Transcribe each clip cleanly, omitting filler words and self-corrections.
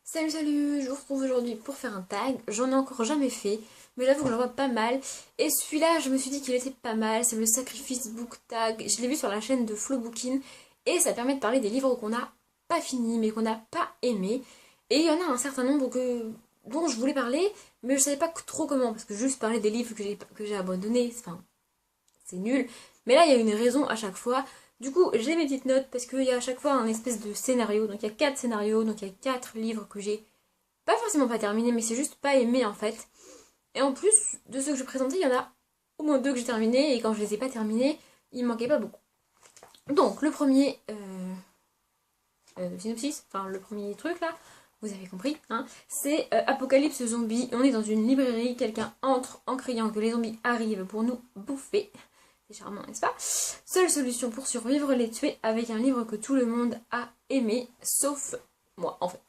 Salut, je vous retrouve aujourd'hui pour faire un tag. J'en ai encore jamais fait, mais j'avoue que j'en vois pas mal. Et celui-là, je me suis dit qu'il était pas mal. C'est le Sacrifice Book Tag. Je l'ai vu sur la chaîne de Flowbookin. Et ça permet de parler des livres qu'on n'a pas finis, mais qu'on n'a pas aimés. Et il y en a un certain nombre dont je voulais parler, mais je savais pas trop comment. Parce que juste parler des livres que j'ai abandonnés, enfin, c'est nul. Mais là, il y a une raison à chaque fois. Du coup, j'ai mes petites notes parce qu'il y a à chaque fois un espèce de scénario. Donc il y a 4 scénarios, donc il y a 4 livres que j'ai pas forcément pas terminés, mais c'est juste pas aimé en fait. Et en plus de ceux que je présentais, il y en a au moins 2 que j'ai terminés, et quand je les ai pas terminés, il me manquait pas beaucoup. Donc le premier synopsis, enfin le premier truc là, vous avez compris, hein, c'est Apocalypse zombie. On est dans une librairie, quelqu'un entre en criant que les zombies arrivent pour nous bouffer. C'est charmant, n'est-ce pas? Seule solution pour survivre, les tuer avec un livre que tout le monde a aimé, sauf moi en fait.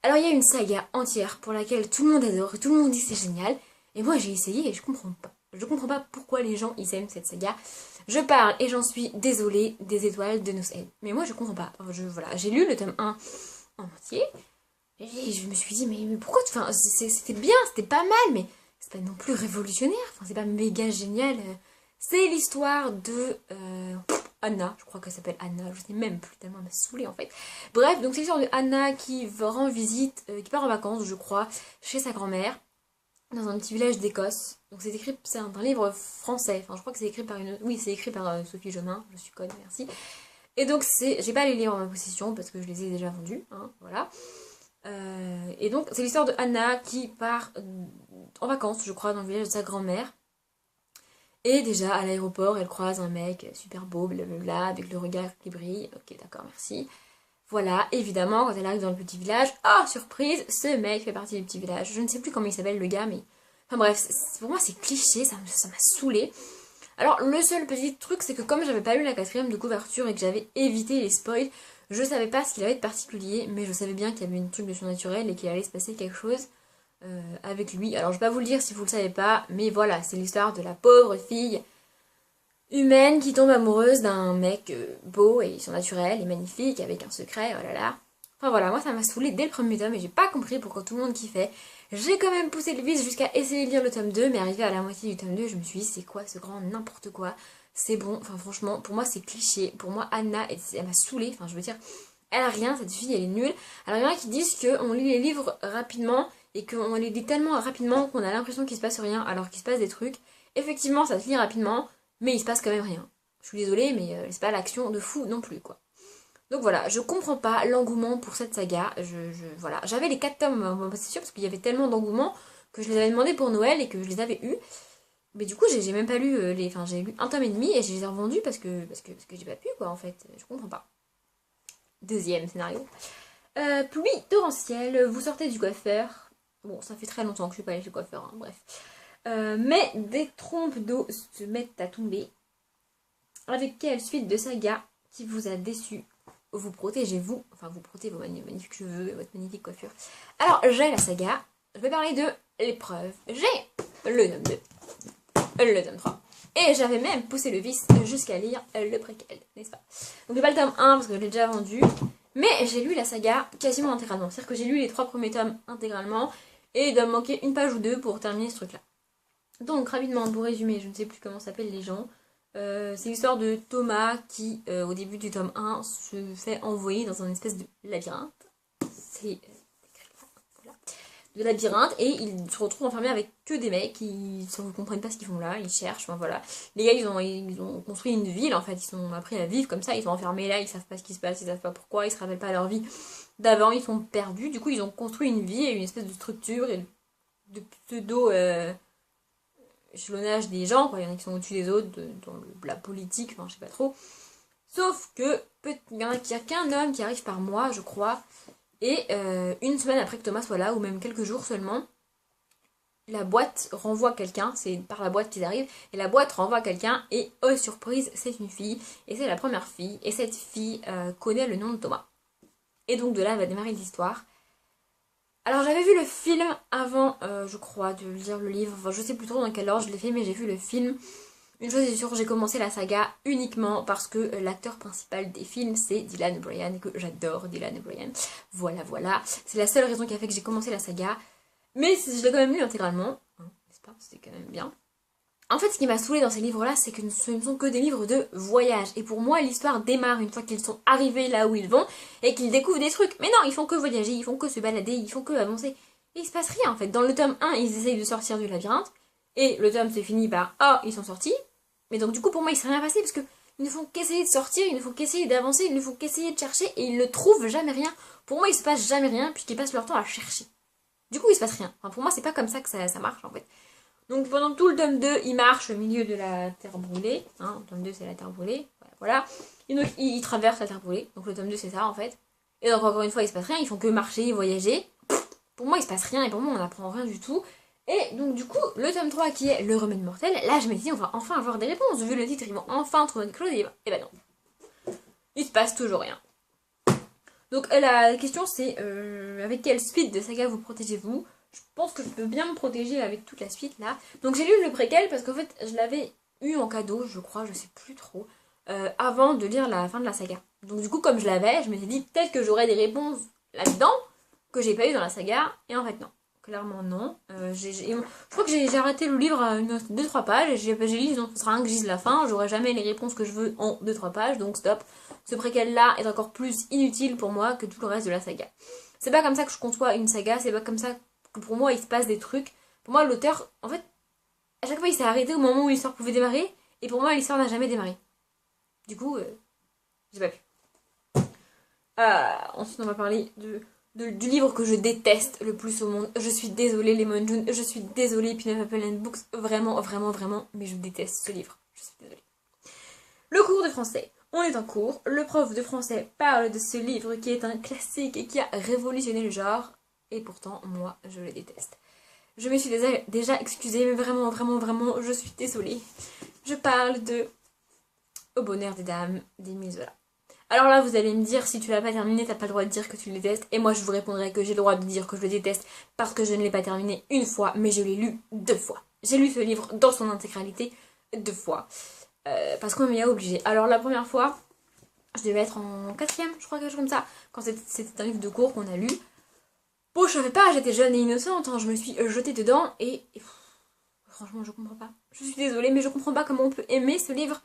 Alors il y a une saga entière pour laquelle tout le monde adore et tout le monde dit c'est génial. Et moi j'ai essayé et je comprends pas. Je comprends pas pourquoi les gens ils aiment cette saga. Je parle et j'en suis désolée des étoiles de Nosed. Mais moi je comprends pas. Voilà, j'ai lu le tome 1 en entier. Et je me suis dit mais pourquoi. Enfin, c'était bien, c'était pas mal, mais c'est pas non plus révolutionnaire. Enfin, c'est pas méga génial. C'est l'histoire de Anna, je crois qu'elle s'appelle Anna, je sais même plus, tellement elle m'a saoulée en fait. Bref, donc c'est l'histoire de Anna qui rend visite, qui part en vacances, je crois, chez sa grand-mère, dans un petit village d'Écosse. Donc c'est un livre français, enfin je crois que c'est écrit par une... Oui, c'est écrit par Sophie Jonin, je suis conne, merci. Et donc j'ai pas les livres en ma possession parce que je les ai déjà vendus, hein, voilà. Et donc c'est l'histoire de Anna qui part en vacances, je crois, dans le village de sa grand-mère. Et déjà, à l'aéroport, elle croise un mec super beau, blablabla, avec le regard qui brille. Ok, d'accord, merci. Voilà, évidemment, quand elle arrive dans le petit village, oh, surprise, ce mec fait partie du petit village. Je ne sais plus comment il s'appelle, le gars, mais... Enfin bref, pour moi, c'est cliché, ça m'a saoulé. Alors, le seul petit truc, c'est que comme j'avais pas lu la quatrième de couverture et que j'avais évité les spoils, je savais pas ce qu'il avait de particulier, mais je savais bien qu'il y avait une truc de surnaturel et qu'il allait se passer quelque chose avec lui. Alors, je vais pas vous le dire si vous le savez pas, mais voilà, c'est l'histoire de la pauvre fille humaine qui tombe amoureuse d'un mec beau et surnaturel et magnifique avec un secret, oh là là. Enfin voilà, moi ça m'a saoulé dès le premier tome et j'ai pas compris pourquoi tout le monde kiffait. J'ai quand même poussé le vice jusqu'à essayer de lire le tome 2, mais arrivé à la moitié du tome 2, je me suis dit c'est quoi ce grand n'importe quoi. C'est bon, enfin franchement, pour moi c'est cliché. Pour moi Anna, elle m'a saoulée, enfin je veux dire, elle a rien, cette fille elle est nulle. Alors il y en a qui disent qu'on lit les livres rapidement et qu'on les lit tellement rapidement qu'on a l'impression qu'il se passe rien alors qu'il se passe des trucs. Effectivement ça se lit rapidement, mais il se passe quand même rien. Je suis désolée, mais c'est pas l'action de fou non plus, quoi. Donc voilà, je comprends pas l'engouement pour cette saga. Voilà, j'avais les 4 tomes, c'est sûr, parce qu'il y avait tellement d'engouement que je les avais demandé pour Noël et que je les avais eus. Mais du coup, j'ai même pas lu les. Enfin, j'ai lu un tome et demi et je les ai revendus parce que j'ai pas pu, quoi, en fait. Je comprends pas. Deuxième scénario. Pluie torrentielle, vous sortez du coiffeur. Bon, ça fait très longtemps que je suis pas allée chez le coiffeur, hein, bref. Mais des trompes d'eau se mettent à tomber. Avec quelle suite de saga qui vous a déçu? Vous protégez-vous, enfin vous protégez vos magnifiques cheveux et votre magnifique coiffure. Alors j'ai la saga, je vais parler de l'épreuve. J'ai le tome 2, le tome 3. Et j'avais même poussé le vice jusqu'à lire le préquel, n'est-ce pas? Donc j'ai pas le tome 1 parce que je l'ai déjà vendu, mais j'ai lu la saga quasiment intégralement. C'est-à-dire que j'ai lu les 3 premiers tomes intégralement et il doit me manquer une page ou deux pour terminer ce truc-là. Donc rapidement, pour résumer, je ne sais plus comment s'appellent les gens. C'est l'histoire de Thomas qui, au début du tome 1, se fait envoyer dans un espèce de labyrinthe. C'est voilà, de labyrinthe, et il se retrouve enfermé avec que des mecs qui ne comprennent pas ce qu'ils font là, ils cherchent, enfin voilà. Les gars, ils ont construit une ville, en fait, ils sont appris à vivre comme ça, ils sont enfermés là, ils savent pas ce qui se passe, ils savent pas pourquoi, ils se rappellent pas leur vie d'avant, ils sont perdus, du coup ils ont construit une vie et une espèce de structure et de pseudo... échelonnage des gens, quoi. Il y en a qui sont au-dessus des autres dans la politique, enfin je sais pas trop. Sauf que il y a qu'un homme qui arrive par mois, je crois, et une semaine après que Thomas soit là, ou même quelques jours seulement, la boîte renvoie quelqu'un, c'est par la boîte qu'ils arrivent, et la boîte renvoie quelqu'un, et oh surprise, c'est une fille, et c'est la première fille, et cette fille connaît le nom de Thomas. Et donc de là va démarrer l'histoire. Alors j'avais vu le film avant, je crois, de lire le livre. Enfin, je sais plus trop dans quel ordre je l'ai fait, mais j'ai vu le film. Une chose est sûre, j'ai commencé la saga uniquement parce que l'acteur principal des films c'est Dylan O'Brien et que j'adore Dylan O'Brien. Voilà, voilà. C'est la seule raison qui a fait que j'ai commencé la saga. Mais je l'ai quand même lu intégralement, hein, n'est-ce pas? C'était quand même bien. En fait, ce qui m'a saoulée dans ces livres-là, c'est que ce ne sont que des livres de voyage. Et pour moi, l'histoire démarre une fois qu'ils sont arrivés là où ils vont et qu'ils découvrent des trucs. Mais non, ils font que voyager, ils font que se balader, ils font que avancer. Et il se passe rien en fait. Dans le tome 1, ils essayent de sortir du labyrinthe. Et le tome se finit par oh, ils sont sortis. Mais donc du coup, pour moi, il s'est rien passé parce que ils ne font qu'essayer de sortir, ils ne font qu'essayer d'avancer, ils ne font qu'essayer de chercher et ils ne trouvent jamais rien. Pour moi, il se passe jamais rien puisqu'ils passent leur temps à chercher. Du coup, il se passe rien. Enfin, pour moi, c'est pas comme ça que ça marche en fait. Donc pendant tout le tome 2, il marche au milieu de la terre brûlée. Hein, le tome 2, c'est la terre brûlée. Voilà. Et donc, il traverse la terre brûlée. Donc le tome 2, c'est ça en fait. Et donc encore une fois, il se passe rien. Ils font que marcher, voyager. Pour moi, il se passe rien et pour moi, on n'apprend rien du tout. Et donc du coup, le tome 3 qui est le remède mortel, là je me dis on va enfin avoir des réponses. Vu le titre, ils vont enfin trouver quelque chose et ben non. Il se passe toujours rien. Donc la question c'est avec quelle suite de saga vous protégez-vous? Je pense que je peux bien me protéger avec toute la suite là. Donc j'ai lu le préquel parce qu'en fait je l'avais eu en cadeau, je crois, je sais plus trop, avant de lire la fin de la saga. Donc du coup comme je l'avais, je me suis dit peut-être que j'aurais des réponses là-dedans que j'ai pas eu dans la saga, et en fait non. Clairement non. Je crois que j'ai arrêté le livre à 2-3 pages, et j'ai lu, donc ce sera rien que je dise la fin, j'aurai jamais les réponses que je veux en 2-3 pages, donc stop. Ce préquel là est encore plus inutile pour moi que tout le reste de la saga. C'est pas comme ça que je conçois une saga, c'est pas comme ça que pour moi il se passe des trucs. Pour moi l'auteur, en fait, à chaque fois il s'est arrêté au moment où l'histoire pouvait démarrer, et pour moi l'histoire n'a jamais démarré. Du coup, j'ai pas pu. Ensuite on va parler du livre que je déteste le plus au monde. Je suis désolée Lemon June, je suis désolée Pineapple and Books, vraiment, vraiment, vraiment, mais je déteste ce livre. Je suis désolée. Le cours de français. On est en cours, le prof de français parle de ce livre qui est un classique et qui a révolutionné le genre, et pourtant, moi, je le déteste. Je me suis déjà excusée, mais vraiment, vraiment, vraiment, je suis désolée. Je parle de Au bonheur des dames d'Émile Zola. Alors là, vous allez me dire, si tu l'as pas terminé, t'as pas le droit de dire que tu le détestes. Et moi, je vous répondrai que j'ai le droit de dire que je le déteste parce que je ne l'ai pas terminé une fois, mais je l'ai lu 2 fois. J'ai lu ce livre dans son intégralité 2 fois. Parce qu'on m'y a obligé. Alors la première fois, je devais être en 4ème, je crois, quelque chose comme ça, quand c'était un livre de cours qu'on a lu. Bon, je savais pas, j'étais jeune et innocente, hein, je me suis jetée dedans et franchement, je comprends pas. Je suis désolée, mais je comprends pas comment on peut aimer ce livre.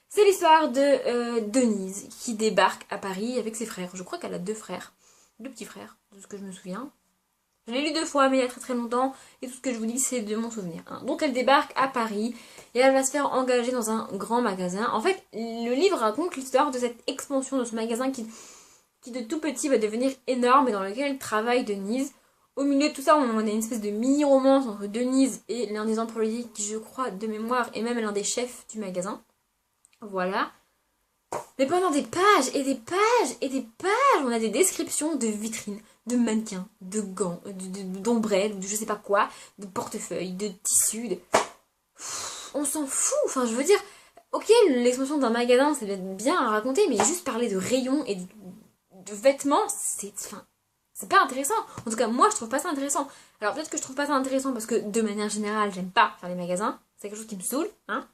C'est l'histoire de Denise qui débarque à Paris avec ses frères. Je crois qu'elle a 2 frères, 2 petits frères, de ce que je me souviens. Je l'ai lu 2 fois, mais il y a très très longtemps, et tout ce que je vous dis, c'est de mon souvenir. Hein. Donc elle débarque à Paris, et elle va se faire engager dans un grand magasin. En fait, le livre raconte l'histoire de cette expansion de ce magasin qui de tout petit va devenir énorme, et dans lequel travaille Denise. Au milieu de tout ça, on a une espèce de mini-romance entre Denise et l'un des employés qui, je crois, de mémoire, est même l'un des chefs du magasin. Voilà. Mais pendant des pages et des pages et des pages, on a des descriptions de vitrines, de mannequins, de gants, d'ombrelles, de je sais pas quoi, de portefeuilles, de tissus, on s'en fout, enfin je veux dire, ok, l'expansion d'un magasin, ça doit être bien à raconter, mais juste parler de rayons et de vêtements, c'est pas intéressant. En tout cas, moi, je trouve pas ça intéressant. Alors peut-être que je trouve pas ça intéressant parce que, de manière générale, j'aime pas faire les magasins, c'est quelque chose qui me saoule, hein.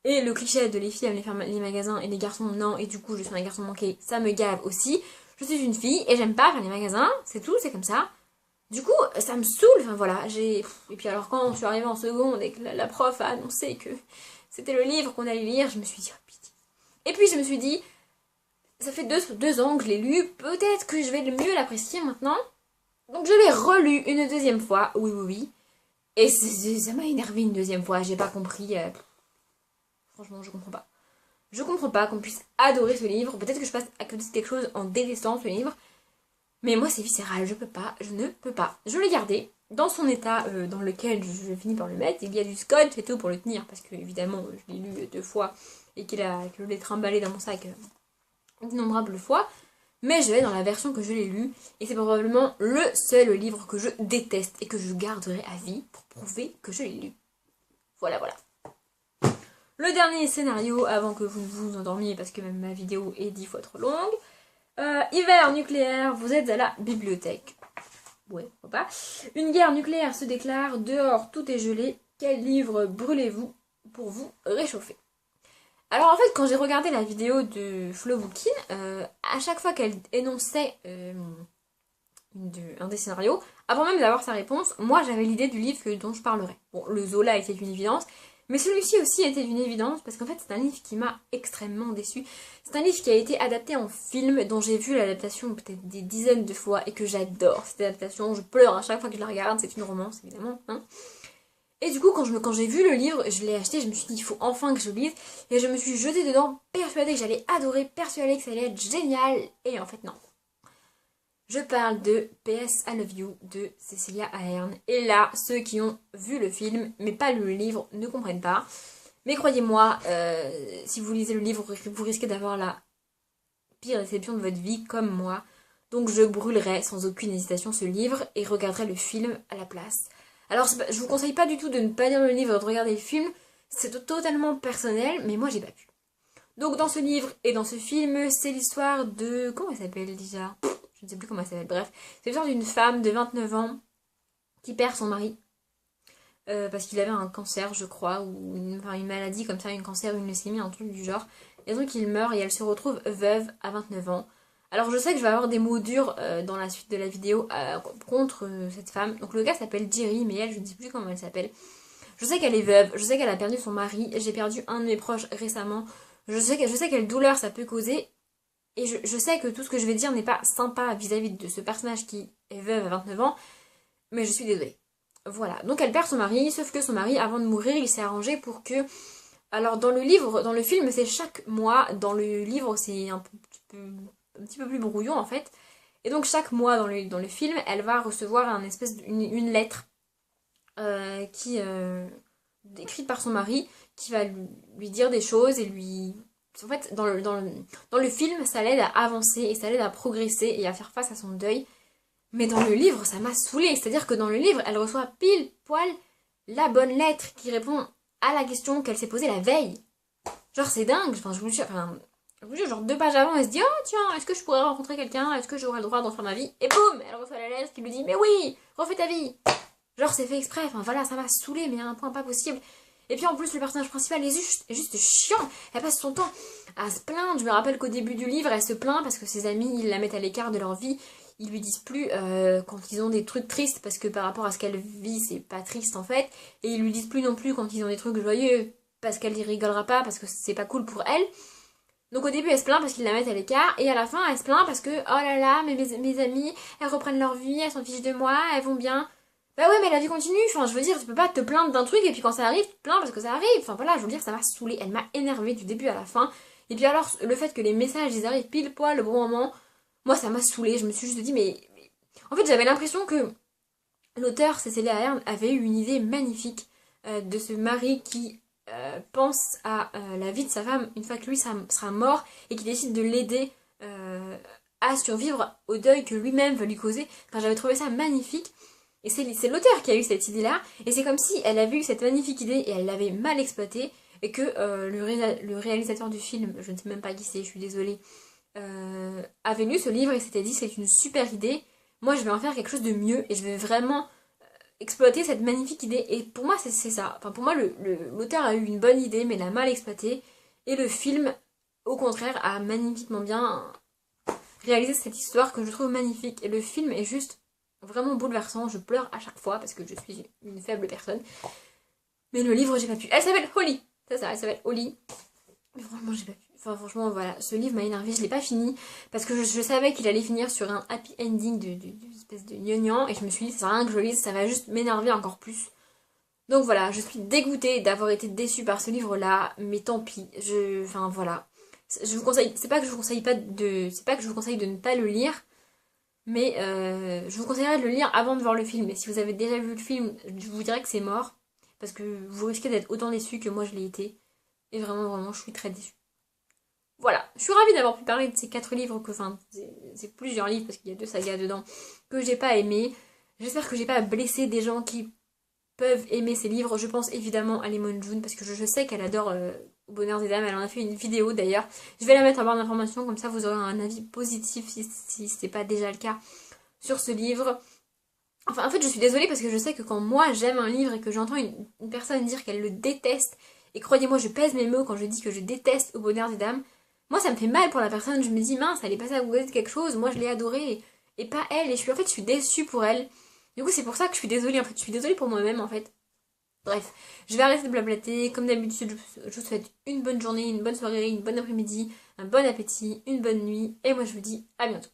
Et le cliché de les filles aiment faire les magasins et les garçons non, et du coup je suis un garçon manqué, ça me gave aussi. Je suis une fille et j'aime pas faire les magasins, c'est tout, c'est comme ça. Du coup, ça me saoule, enfin voilà, Et puis alors quand je suis arrivée en seconde et que la prof a annoncé que c'était le livre qu'on allait lire, je me suis dit, oh pitié. Et puis je me suis dit, ça fait 2 ans que je l'ai lu, peut-être que je vais le mieux l'apprécier maintenant. Donc je l'ai relu une 2e fois, oui. Et ça m'a énervé une 2e fois, j'ai pas compris... Franchement, je comprends pas. Je comprends pas qu'on puisse adorer ce livre. Peut-être que je passe à côté de quelque chose en détestant ce livre. Mais moi, c'est viscéral. Je ne peux pas. Je l'ai gardé dans son état dans lequel je finis par le mettre. Il y a du scotch et tout pour le tenir. Parce que, évidemment, je l'ai lu 2 fois. Et que je l'ai trimballé dans mon sac d'innombrables fois. Mais je vais dans la version que je l'ai lue. Et c'est probablement le seul livre que je déteste. Et que je garderai à vie pour prouver que je l'ai lu. Voilà. Le dernier scénario, avant que vous ne vous endormiez, parce que même ma vidéo est 10 fois trop longue. Hiver nucléaire, vous êtes à la bibliothèque. Ouais, pourquoi pas. Une guerre nucléaire se déclare, dehors tout est gelé. Quel livre brûlez-vous? pour vous réchauffer. Alors en fait, quand j'ai regardé la vidéo de Flo Bookin, à chaque fois qu'elle énonçait un des scénarios, avant même d'avoir sa réponse, moi j'avais l'idée du livre dont je parlerai. Bon, le Zola était une évidence, mais celui-ci aussi était une évidence, parce qu'en fait c'est un livre qui m'a extrêmement déçue. C'est un livre qui a été adapté en film, dont j'ai vu l'adaptation peut-être des dizaines de fois, et que j'adore cette adaptation, je pleure à chaque fois que je la regarde, c'est une romance évidemment, hein. Et du coup, quand j'ai vu le livre, je l'ai acheté, je me suis dit, il faut enfin que je le lise. Et je me suis jetée dedans, persuadée que j'allais adorer, persuadée que ça allait être génial. Et en fait, non. Je parle de PS I Love You de Cecilia Ahern. Et là, ceux qui ont vu le film, mais pas le livre, ne comprennent pas. Mais croyez-moi, si vous lisez le livre, vous risquez d'avoir la pire déception de votre vie, comme moi. Donc je brûlerai sans aucune hésitation ce livre et regarderai le film à la place. Alors, je vous conseille pas du tout de ne pas lire le livre et de regarder le film, c'est totalement personnel, mais moi j'ai pas pu. Donc dans ce livre et dans ce film, c'est l'histoire de... Comment elle s'appelle déjà? Je ne sais plus comment elle s'appelle, bref. C'est l'histoire d'une femme de 29 ans qui perd son mari. Parce qu'il avait un cancer, je crois, ou une maladie comme ça, un cancer, une leucémie, un truc du genre. Et donc il meurt et elle se retrouve veuve à 29 ans. Alors je sais que je vais avoir des mots durs dans la suite de la vidéo contre cette femme. Donc le gars s'appelle Jerry, mais elle, je ne sais plus comment elle s'appelle. Je sais qu'elle est veuve, je sais qu'elle a perdu son mari, j'ai perdu un de mes proches récemment. Je sais quelle douleur ça peut causer. Et je sais que tout ce que je vais dire n'est pas sympa vis-à-vis de ce personnage qui est veuve à 29 ans. Mais je suis désolée. Voilà, donc elle perd son mari, sauf que son mari, avant de mourir, il s'est arrangé pour que... Alors dans le film, c'est chaque mois. Dans le livre, c'est un petit peu plus brouillon en fait. Et donc chaque mois dans le film, elle va recevoir une lettre écrite par son mari qui va lui dire des choses et lui... En fait, dans le film, ça l'aide à avancer et ça l'aide à progresser et à faire face à son deuil. Mais dans le livre, ça m'a saoulée. C'est-à-dire que dans le livre, elle reçoit pile poil la bonne lettre qui répond à la question qu'elle s'est posée la veille. Genre, c'est dingue. Enfin, je vous jure, genre 2 pages avant, elle se dit, oh tiens, est-ce que je pourrais rencontrer quelqu'un? Est-ce que j'aurais le droit d'en faire ma vie? Et boum, elle reçoit la lettre qui lui dit, mais oui, refais ta vie. Genre, c'est fait exprès. Enfin, voilà, ça m'a saoulée, mais à un point pas possible. Et puis en plus, le personnage principal est juste chiant. Elle passe son temps à se plaindre. Je me rappelle qu'au début du livre, elle se plaint parce que ses amis, ils la mettent à l'écart de leur vie. Ils lui disent plus quand ils ont des trucs tristes, parce que par rapport à ce qu'elle vit, c'est pas triste en fait. Et ils lui disent plus non plus quand ils ont des trucs joyeux, parce qu'elle y rigolera pas, parce que c'est pas cool pour elle. Donc au début, elle se plaint parce qu'ils la mettent à l'écart, et à la fin, elle se plaint parce que, oh là là, mes amis, elles reprennent leur vie, elles s'en fichent de moi, elles vont bien. Bah ouais, mais la vie continue, enfin je veux dire, tu peux pas te plaindre d'un truc, et puis quand ça arrive, tu te plains parce que ça arrive. Enfin voilà, je veux dire, ça m'a saoulée, elle m'a énervée du début à la fin. Et puis alors, le fait que les messages, ils arrivent pile poil au bon moment, moi ça m'a saoulée, je me suis juste dit, mais... En fait, j'avais l'impression que l'auteur, Cecilia Ahern, avait eu une idée magnifique de ce mari qui pense à la vie de sa femme une fois que lui sera mort et qui décide de l'aider à survivre au deuil que lui-même va lui causer. Enfin, j'avais trouvé ça magnifique. Et c'est l'auteur qui a eu cette idée-là. Et c'est comme si elle avait eu cette magnifique idée et elle l'avait mal exploitée. Et que le réalisateur du film, je ne sais même pas qui c'est, je suis désolée, avait lu ce livre et s'était dit c'est une super idée. Moi, je vais en faire quelque chose de mieux et je vais vraiment exploiter cette magnifique idée. Et pour moi, c'est ça. Enfin, pour moi, l'auteur a eu une bonne idée, mais l'a mal exploitée. Et le film, au contraire, a magnifiquement bien réalisé cette histoire que je trouve magnifique. Et le film est juste vraiment bouleversant. Je pleure à chaque fois parce que je suis une faible personne. Mais le livre, j'ai pas pu. Elle s'appelle Holly. C'est ça, elle s'appelle Holly. Mais franchement, j'ai pas pu. Enfin, franchement, voilà, ce livre m'a énervé, je l'ai pas fini, parce que je savais qu'il allait finir sur un happy ending d'une espèce de gnangnan, et je me suis dit, ça sert à rien que je le lise, ça va juste m'énerver encore plus. Donc voilà, je suis dégoûtée d'avoir été déçue par ce livre-là, mais tant pis, enfin voilà. Je vous conseille, c'est pas que je vous conseille de ne pas le lire, mais je vous conseillerais de le lire avant de voir le film, et si vous avez déjà vu le film, je vous dirais que c'est mort, parce que vous risquez d'être autant déçus que moi je l'ai été, et vraiment, je suis très déçue. Voilà, je suis ravie d'avoir pu parler de ces 4 livres, c'est plusieurs livres parce qu'il y a 2 sagas dedans, que j'ai pas aimé. J'espère que j'ai pas blessé des gens qui peuvent aimer ces livres. Je pense évidemment à Lemon June parce que je sais qu'elle adore Au Bonheur des Dames, elle en a fait une vidéo d'ailleurs. Je vais la mettre en barre d'informations, comme ça vous aurez un avis positif si c'est pas déjà le cas sur ce livre. Enfin, en fait, je suis désolée parce que je sais que quand moi j'aime un livre et que j'entends une personne dire qu'elle le déteste Et croyez-moi, je pèse mes mots quand je dis que je déteste Au bonheur des dames. Moi, ça me fait mal pour la personne. Je me dis, mince, elle est passée à côté de quelque chose. Moi, je l'ai adorée. Et pas elle. Et je suis déçue pour elle. Du coup, c'est pour ça que je suis désolée. En fait, je suis désolée pour moi-même, en fait. Bref, je vais arrêter de blablater. Comme d'habitude, je vous souhaite une bonne journée, une bonne soirée, une bonne après-midi, un bon appétit, une bonne nuit. Et moi, je vous dis à bientôt.